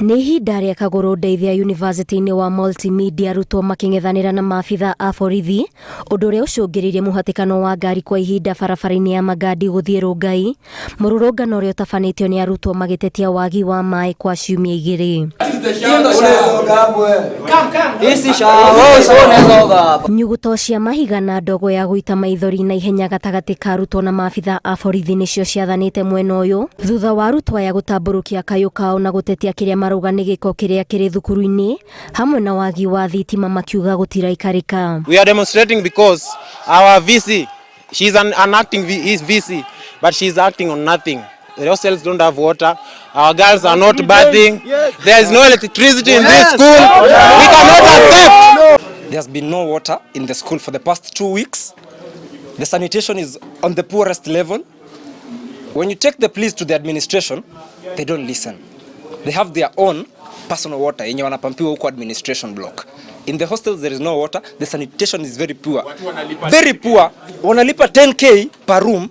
Nĩ ihinda rĩa kagũrũ ndeithia university-inĩ wa Multimedia arutwo makĩng'ethanĩra na maabitha a borithi, ũndũ ũrĩa ũcũngĩrĩirie mũhatĩkano wa ngari kwa ihinda barabara-inĩ ya Magadi gũthiĩ Rongai, mũrũrũngano ũrĩa ũtabanĩtio nĩ arutwo magĩtetia wagi wa maĩ kwa ciumia 2. Nyuguto cia mahiga na ndogo ya gũita maithori na ihenya gatagatĩ ka arutwo na maabitha a borithi nĩcio ciathanĩte mwena ũyũ, thutha wa arutwo aya gũtambũrũkia kayũ kao na gũtetia kĩrĩa marauga nĩ gĩko kĩrĩa kĩrĩ thukuru-inĩ, hamwe na wagi wa thitima makiuga gũtiraikarĩka. We are demonstrating because our VC, she's an acting VC, but she's acting on nothing. The hostels don't have water. Our girls are not bathing. There is no electricity in this school. We cannot accept. There's been no water in the school for the past 2 weeks. The sanitation is on the poorest level. When you take the police to the administration, they don't listen. They have their own personal water yenye wanapampiwa huko administration block. In the hostels there is no water. The sanitation is very poor. Very poor. Wanalipa 10k per room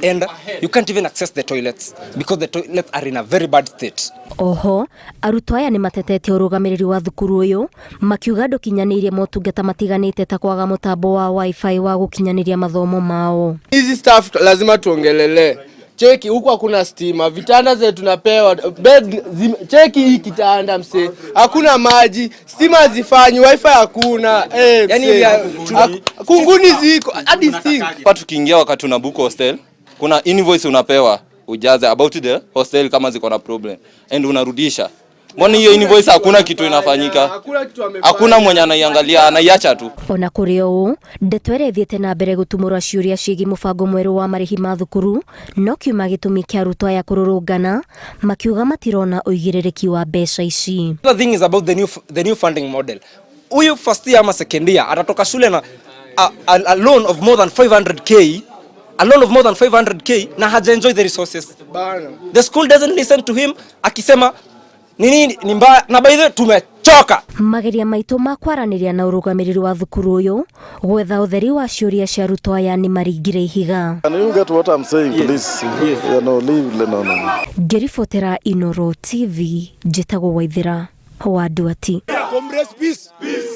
and you can't even access the toilets because the toilets are in a very bad state. Oho, arutwo aya nĩ matetetie ũrũgamĩrĩri wa thukuru ũyũ, makiuga ndũkinyanĩirie motungata matiganĩte ta kwaga mũtambo wa wifi wa gũkinyanĩria mathomo mao. Hizi staff lazima tuongelele. Cheki huku hakuna stima, vitanda zetu tunapewa bed, cheki hii kitanda mse, hakuna maji, stima hazifanyi, wifi hakuna, yani kunguni ziko hadi sink. Hapa tukiingia wakati unabook hostel, kuna invoice unapewa ujaze about the hostel kama ziko na problem and unarudisha. Mbona hiyo invoice hakuna kitu inafanyika? Hakuna mwenye anaiangalia, anaiacha tu. Ona kũrĩ ũũ, ndeto ĩrĩa ĩthiĩte na mbere gũtumũra ciũria ciĩgiĩ mũbango mwerũ wa marĩhi ma thukuru, no kiuma gĩtũmi kĩa arutwo aya kũrũrũngana, makiuga matirona ũigĩrĩrĩki wa mbeca ici. The thing is about the new funding model. Huyu first year ama second year atatoka shule na a loan of more than 500k. A loan of more than 500k na haja enjoy the resources. The school doesn't listen to him akisema nini ni mbaya na by the way tumechoka. Mageria maitũ ma kwaranĩria na ũrũgamĩrĩri wa thukuru ũyũ gwetha ũtheri wa ciũria cia arutwo aya nĩ maringire ihiga. Can you get what I'm saying please? You know, leave no. Ngĩribotera Inooro TV, njĩtagwo Waithĩra wa Nduati.